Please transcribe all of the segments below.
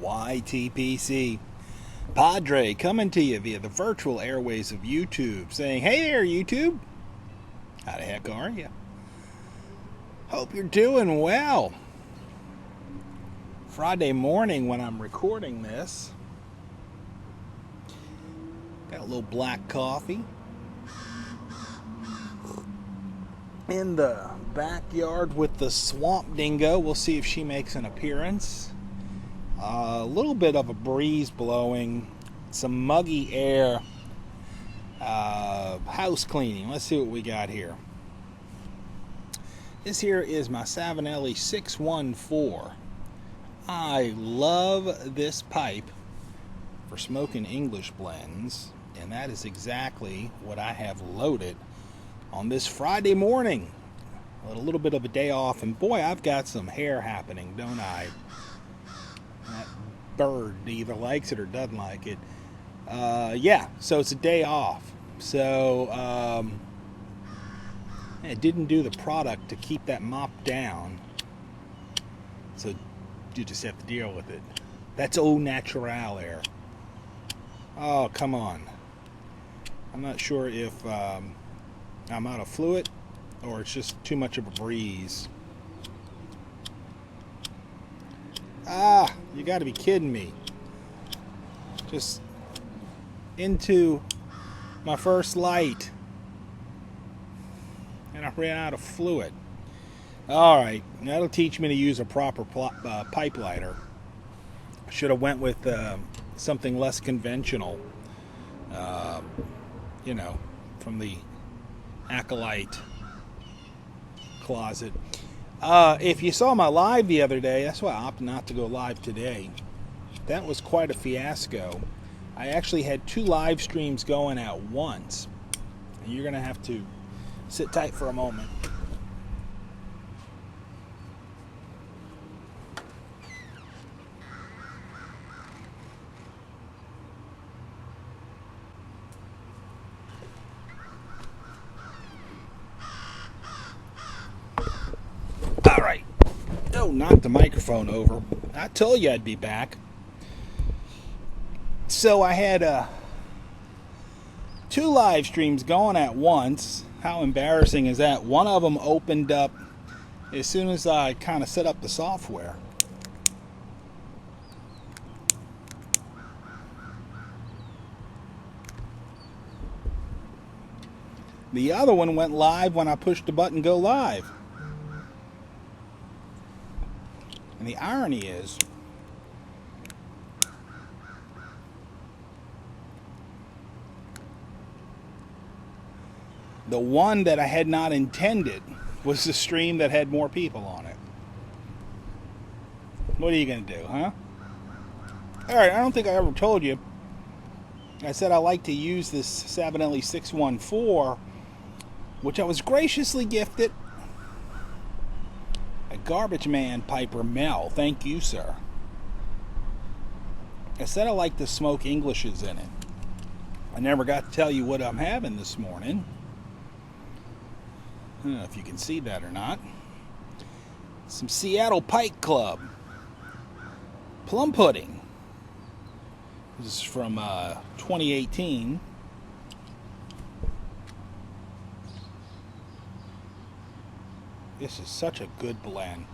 YTPC. Padre coming to you via the virtual airways of YouTube, saying, hey there, YouTube. How the heck are you? Hope you're doing well. Friday morning when I'm recording this. Got a little black coffee. In the backyard with the swamp dingo. We'll see if she makes an appearance. A little bit of a breeze blowing. Some muggy air. House cleaning. Let's see what we got here. This here is my Savinelli 614. I love this pipe for smoking English blends, and that is exactly what I have loaded on this Friday morning. A little bit of a day off, and boy, I've got some hair happening, don't I? That bird either likes it or doesn't like it. Yeah, so it's a day off. So it didn't do the product to keep that mop down. So you just have to deal with it. That's au naturel air. Oh, come on. I'm not sure if I'm out of fluid or it's just too much of a breeze. You got to be kidding me. Just into my first light. And I ran out of fluid. Alright, that'll teach me to use a proper pipe lighter. Should have went with something less conventional. From the Acolyte closet. If you saw my live the other day, that's why I opted not to go live today. That was quite a fiasco. I actually had 2 live streams going at once. And you're going to have to sit tight for a moment. Alright. Oh, knocked the microphone over. I told you I'd be back. So I had 2 live streams going at once. How embarrassing is that? One of them opened up as soon as I kind of set up the software. The other one went live when I pushed the button go live. And the irony is, the one that I had not intended was the stream that had more people on it. What are you going to do, huh? Alright, I don't think I ever told you. I said I like to use this Savinelli 614, which I was graciously gifted. A Garbage Man Piper Mel. Thank you, sir. I said I like to smoke Englishes in it. I never got to tell you what I'm having this morning. I don't know if you can see that or not. Some Seattle Pike Club Plum Pudding. This is from 2018. This is such a good blend.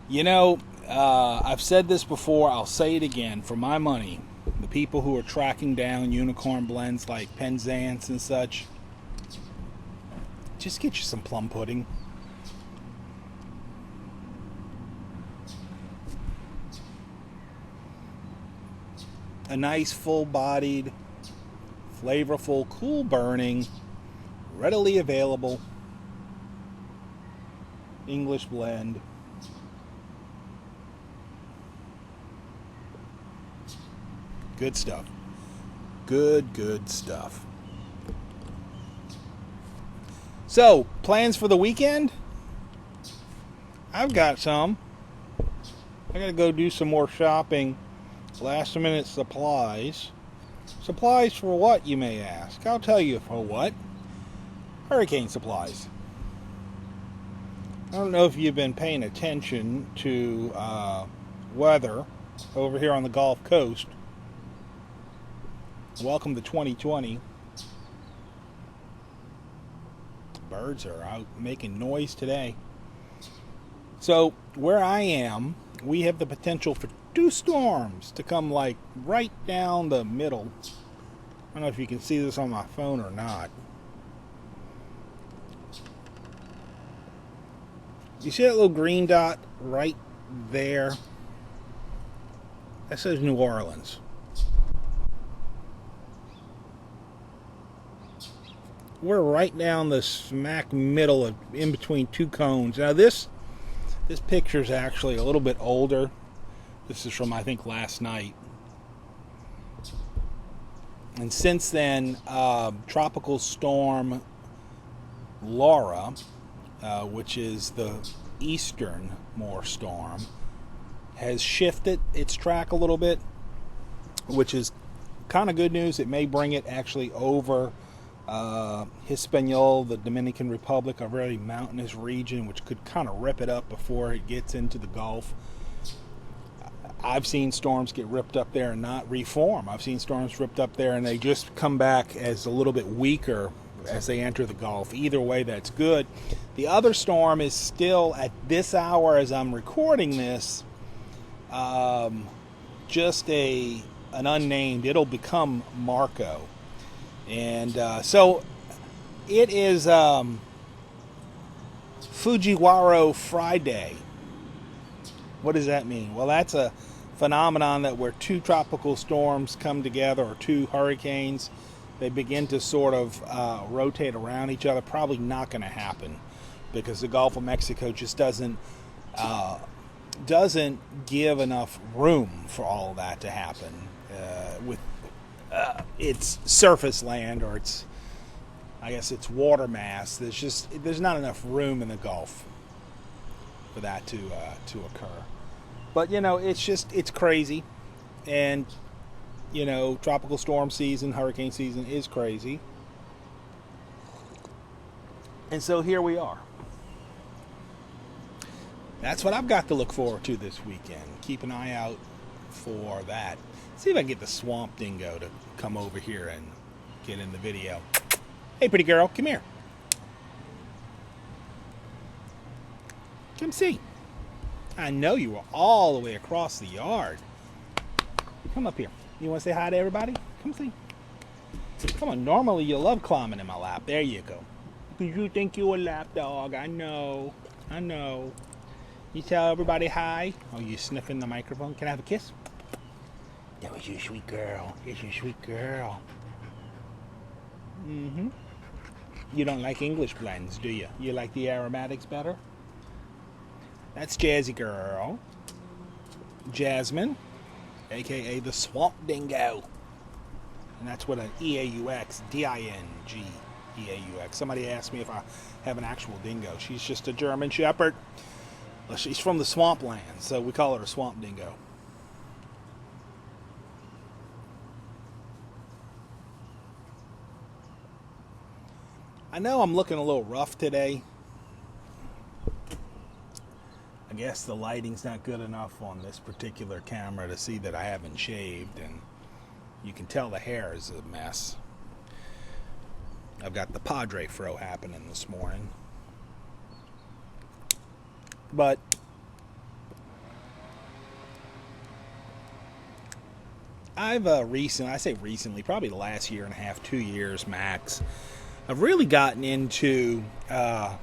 You know, I've said this before, I'll say it again. For my money, the people who are tracking down unicorn blends like Penzance and such, just get you some plum pudding. A nice full-bodied, flavorful, cool burning, readily available English blend. Good stuff. Good stuff. So, plans for the weekend? I've got some. I gotta go do some more shopping. Last minute supplies. Supplies for what, you may ask? I'll tell you for what. Hurricane supplies. I don't know if you've been paying attention to weather over here on the Gulf Coast. Welcome to 2020. Birds are out making noise today. So where I am, we have the potential for 2 storms to come like right down the middle. I don't know if you can see this on my phone or not. You see that little green dot right there? That says New Orleans. We're right down the smack middle of in between 2 cones. Now this picture is actually a little bit older. This is from, I think, last night. And since then, Tropical Storm Laura, which is the easternmost storm, has shifted its track a little bit, which is kind of good news. It may bring it actually over Hispaniola, the Dominican Republic, a very mountainous region, which could kind of rip it up before it gets into the Gulf. I've seen storms get ripped up there and not reform. I've seen storms ripped up there and they just come back as a little bit weaker as they enter the Gulf. Either way, that's good. The other storm is still, at this hour as I'm recording this, just an unnamed. It'll become Marco. And so it is Fujiwhara Friday. What does that mean? Well, that's a phenomenon that where 2 tropical storms come together, or 2 hurricanes, they begin to sort of rotate around each other. Probably not going to happen because the Gulf of Mexico just doesn't give enough room for all of that to happen with its surface land, or its, I guess, its water mass. There's not enough room in the Gulf for that to occur. But it's crazy, and tropical storm season, hurricane season is crazy, and so here we are. That's what I've got to look forward to this weekend. Keep an eye out for that. See if I can get the swamp dingo to come over here and get in the video. Hey, pretty girl, come here. Come see. I know you were all the way across the yard. Come up here. You want to say hi to everybody? Come see. Come on, normally you love climbing in my lap. There you go. Because you think you're a lap dog. I know. You tell everybody hi. Oh, you sniffing the microphone? Can I have a kiss? That was your sweet girl. It's your sweet girl. Mm-hmm. You don't like English blends, do you? You like the aromatics better? That's Jazzy Girl. Jasmine, a.k.a. the Swamp Dingo. And that's what an E-A-U-X, D-I-N-G, E-A-U-X. Somebody asked me if I have an actual dingo. She's just a German Shepherd. Well, she's from the swampland, so we call her a Swamp Dingo. I know I'm looking a little rough today. I guess the lighting's not good enough on this particular camera to see that I haven't shaved, and you can tell the hair is a mess. I've got the Padre fro happening this morning. But I've recently, probably the last year and a half, 2 years max, I've really gotten into the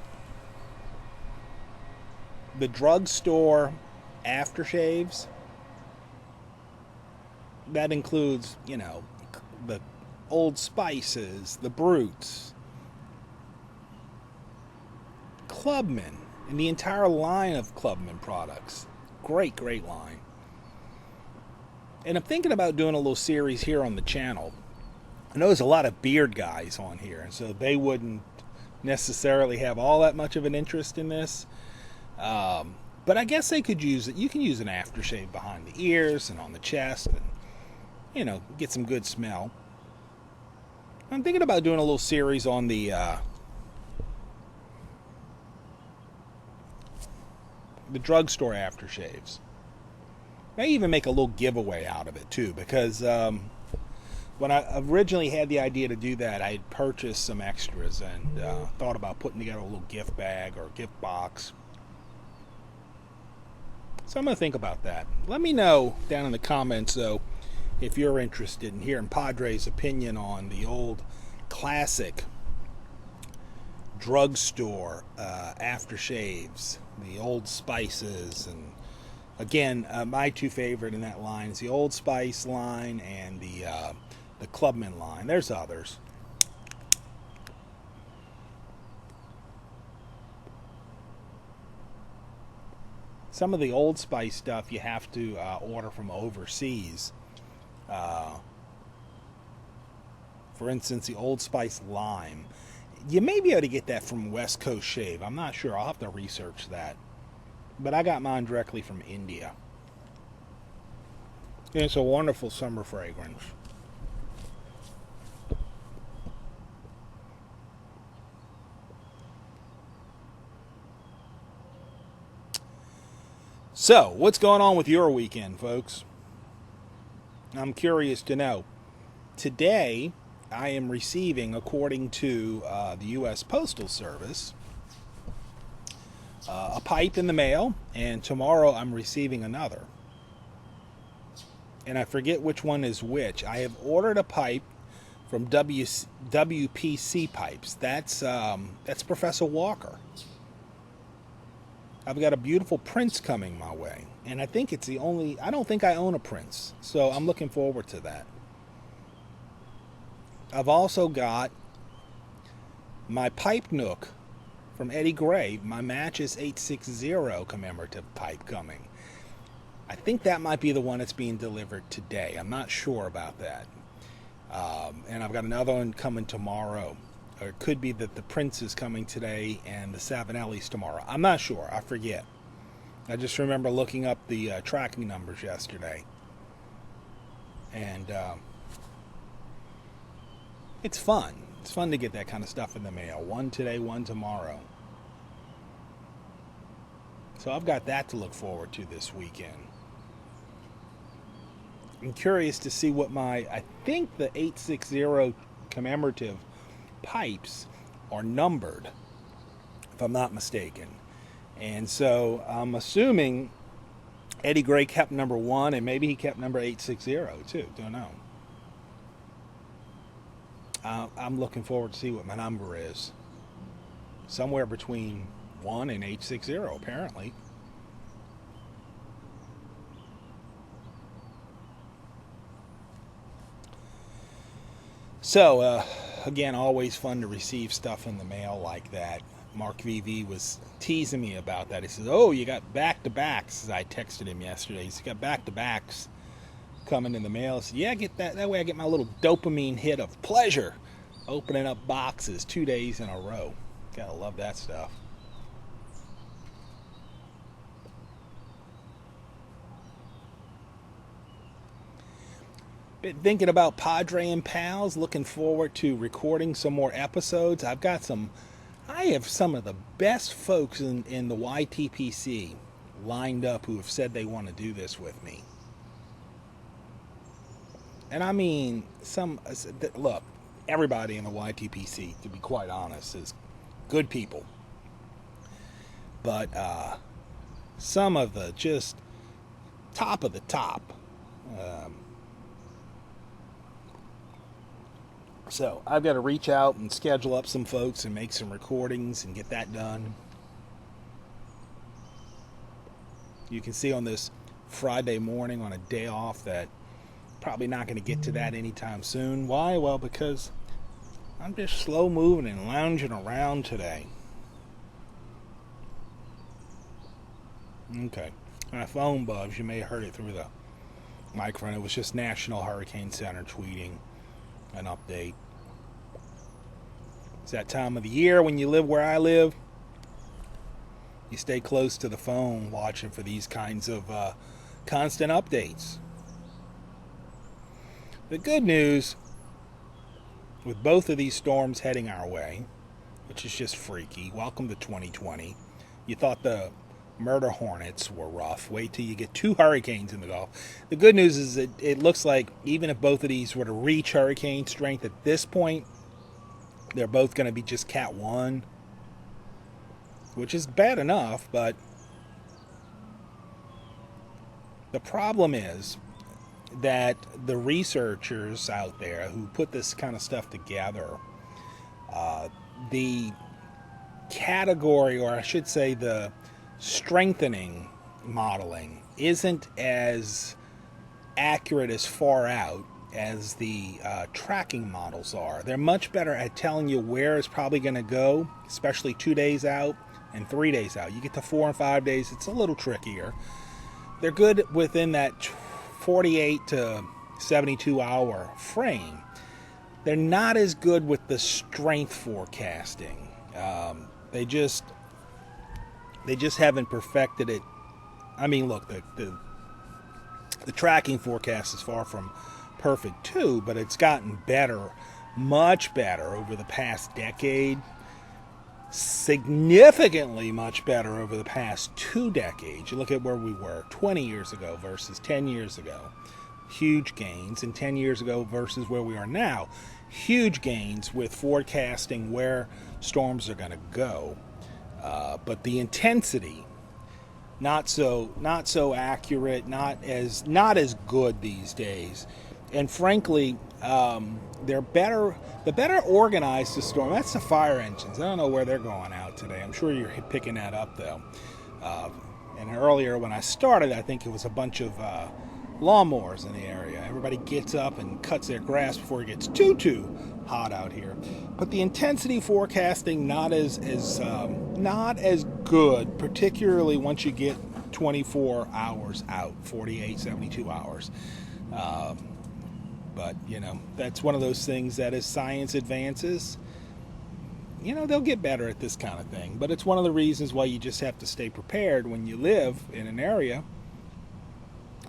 drugstore aftershaves. That includes, the Old Spices, the Brutes, Clubman, and the entire line of Clubman products. Great line. And I'm thinking about doing a little series here on the channel. I know there's a lot of beard guys on here, and so they wouldn't necessarily have all that much of an interest in this. But I guess they could use it. You can use an aftershave behind the ears and on the chest, and get some good smell. I'm thinking about doing a little series on the drugstore aftershaves. May even make a little giveaway out of it too, because when I originally had the idea to do that, I had purchased some extras and thought about putting together a little gift bag or gift box. So I'm going to think about that. Let me know down in the comments, though, if you're interested in hearing Padre's opinion on the old classic drugstore aftershaves, the Old Spices, and again, my two favorite in that line is the Old Spice line and the Clubman line. There's others. Some of the Old Spice stuff you have to order from overseas. For instance, the Old Spice Lime. You may be able to get that from West Coast Shave. I'm not sure. I'll have to research that. But I got mine directly from India. And it's a wonderful summer fragrance. So, what's going on with your weekend, folks? I'm curious to know. Today, I am receiving, according to the U.S. Postal Service, a pipe in the mail, and tomorrow I'm receiving another. And I forget which one is which. I have ordered a pipe from WPC Pipes. That's Professor Walker. I've got a beautiful Prince coming my way, and I think it's the only. I don't think I own a Prince, so I'm looking forward to that. I've also got my pipe nook from Eddie Gray, my Matches 860 commemorative pipe coming. I think that might be the one that's being delivered today. I'm not sure about that. And I've got another one coming tomorrow. Or it could be that the Prince is coming today and the Savinelli's tomorrow. I'm not sure. I forget. I just remember looking up the tracking numbers yesterday. And it's fun. It's fun to get that kind of stuff in the mail. One today, one tomorrow. So I've got that to look forward to this weekend. I'm curious to see what I think the 860 commemorative pipes are numbered, if I'm not mistaken. And so I'm assuming Eddie Gray kept number 1, and maybe he kept number 860 too. Don't know. I'm looking forward to see what my number is. Somewhere between 1 and 860, apparently. So, again, always fun to receive stuff in the mail like that. Mark VV was teasing me about that. He says, "Oh, you got back-to-backs." I texted him yesterday. He said, "You got back-to-backs coming in the mail." I said, "Yeah, get that. That way I get my little dopamine hit of pleasure opening up boxes 2 days in a row." Gotta love that stuff. Been thinking about Padre and Pals, looking forward to recording some more episodes. I have some of the best folks in the YTPC lined up who have said they want to do this with me. And I mean, look, everybody in the YTPC, to be quite honest, is good people. But some of the just top of the top. So I've got to reach out and schedule up some folks and make some recordings and get that done. You can see on this Friday morning on a day off that probably not going to get to that anytime soon. Why? Well, because I'm just slow moving and lounging around today. Okay. My phone buzz, you may have heard it through the microphone. It was just National Hurricane Center tweeting an update. It's that time of the year when you live where I live. You stay close to the phone watching for these kinds of constant updates. The good news, with both of these storms heading our way, which is just freaky. Welcome to 2020. You thought the murder hornets were rough. Wait till you get 2 hurricanes in the Gulf. The good news is that it looks like even if both of these were to reach hurricane strength at this point, they're both going to be just Cat 1, which is bad enough, but the problem is that the researchers out there who put this kind of stuff together, the category, or I should say the strengthening modeling, isn't as accurate as far out as the tracking models are. They're much better at telling you where it's probably going to go, especially 2 days out and 3 days out. You get to 4 and 5 days, it's a little trickier. They're good within that 48 to 72 hour frame. They're not as good with the strength forecasting. They just haven't perfected it. I mean, look, the tracking forecast is far from perfect too, but it's gotten better, much better over the past decade. Significantly much better over the past 2 decades. You look at where we were 20 years ago versus 10 years ago. Huge gains. And 10 years ago versus where we are now. Huge gains with forecasting where storms are going to go. But the intensity, not so accurate, not as good these days. And frankly, they're better. The better organized the storm. That's the fire engines. I don't know where they're going out today. I'm sure you're picking that up though. And earlier when I started, I think it was a bunch of lawnmowers in the area. Everybody gets up and cuts their grass before it gets too hot out here. But the intensity forecasting not as good, particularly once you get 24 hours out, 48, 72 hours. But, that's one of those things that as science advances, they'll get better at this kind of thing. But it's one of the reasons why you just have to stay prepared when you live in an area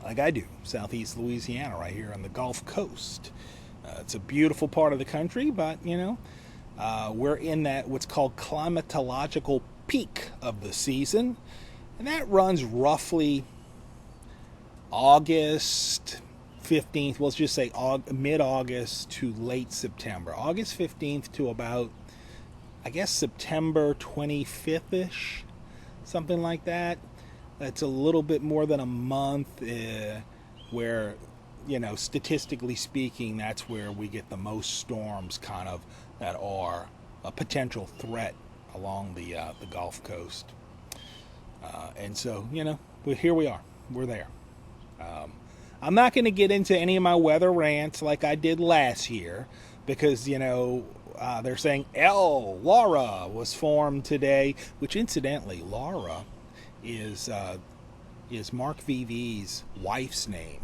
like I do, southeast Louisiana, right here on the Gulf Coast. It's a beautiful part of the country, but, we're in that what's called climatological peak of the season. And that runs roughly August 15th, let's just say mid-August to late September. August 15th to about, I guess, September 25th-ish, something like that. That's a little bit more than a month where, statistically speaking, that's where we get the most storms kind of that are a potential threat along the Gulf Coast. And so, here we are. We're there. I'm not going to get into any of my weather rants like I did last year because, they're saying Laura was formed today, which incidentally, Laura is Mark VV's wife's name.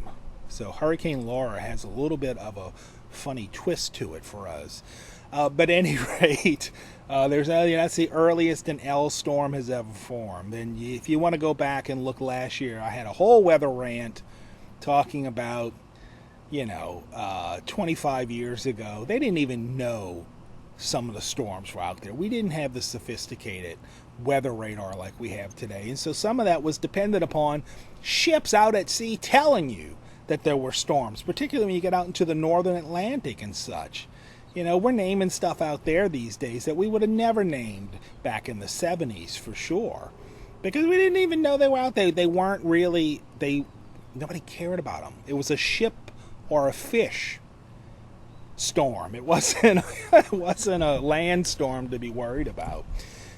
So Hurricane Laura has a little bit of a funny twist to it for us. But at any rate, that's the earliest an L storm has ever formed. And if you want to go back and look last year, I had a whole weather rant talking about, 25 years ago, they didn't even know some of the storms were out there. We didn't have the sophisticated weather radar like we have today. And so some of that was dependent upon ships out at sea telling you that there were storms, particularly when you get out into the northern Atlantic and such. We're naming stuff out there these days that we would have never named back in the 70s for sure. Because we didn't even know they were out there. They weren't really, nobody cared about them. It was a ship or a fish storm. It wasn't a land storm to be worried about.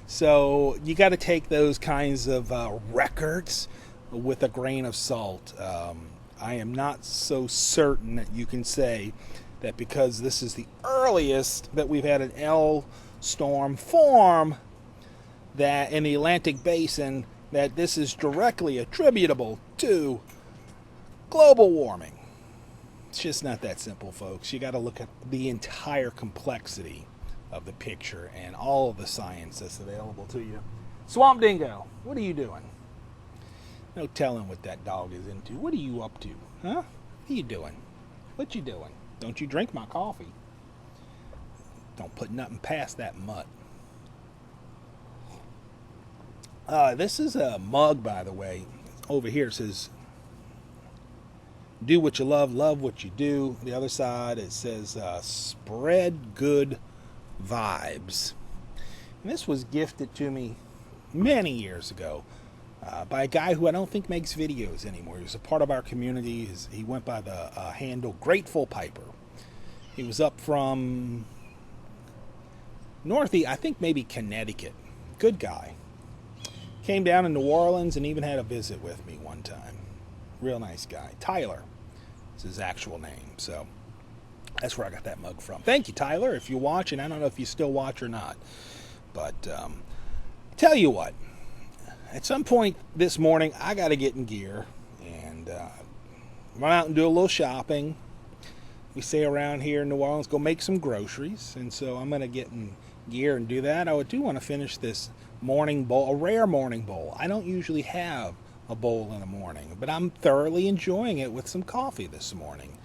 So you got to take those kinds of records with a grain of salt. I am not so certain that you can say that because this is the earliest that we've had an L storm form that in the Atlantic Basin, that this is directly attributable to global warming. It's just not that simple, folks. You got to look at the entire complexity of the picture and all of the science that's available to you. Swamp Dingo, what are you doing? No telling what that dog is into. What are you up to? Huh? What are you doing? What you doing? Don't you drink my coffee. Don't put nothing past that mutt. This is a mug, by the way. Over here it says, do what you love, love what you do. The other side it says, spread good vibes. And this was gifted to me many years ago by a guy who I don't think makes videos anymore. He was a part of our community. He went by the handle Grateful Piper. He was up from Northeast, I think maybe Connecticut. Good guy. Came down in New Orleans and even had a visit with me one time. Real nice guy. Tyler is his actual name. So that's where I got that mug from. Thank you, Tyler, if you're watching. I don't know if you still watch or not. But tell you what, at some point this morning, I got to get in gear and run out and do a little shopping. We say around here in New Orleans, go make some groceries. And so I'm going to get in gear and do that. I do want to finish this morning bowl, a rare morning bowl. I don't usually have a bowl in the morning, but I'm thoroughly enjoying it with some coffee this morning.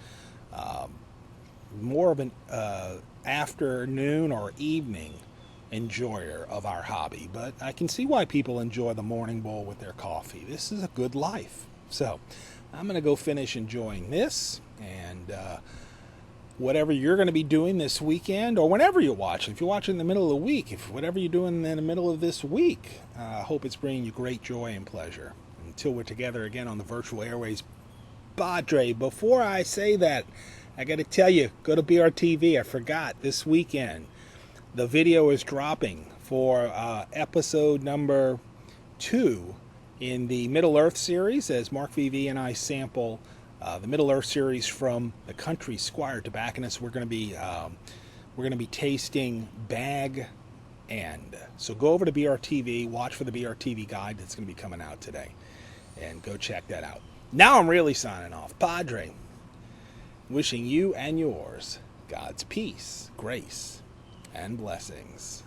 More of an afternoon or evening enjoyer of our hobby, but I can see why people enjoy the morning bowl with their coffee. This is a good life. So I'm going to go finish enjoying this, and whatever you're going to be doing this weekend, or whenever you're watching, if you're watching in the middle of the week, if whatever you're doing in the middle of this week, I hope it's bringing you great joy and pleasure. Until we're together again on the virtual airways, Padre. Before I say that, I got to tell you, go to BRTV. I forgot, this weekend the video is dropping for episode number 2 in the Middle Earth series, as Mark VV and I sample the Middle Earth series from the country Squire Tobacconist. We're going to be tasting Bag End. So go over to BRTV, watch for the BRTV guide that's going to be coming out today, and go check that out. Now I'm really signing off. Padre, wishing you and yours God's peace, grace, and blessings.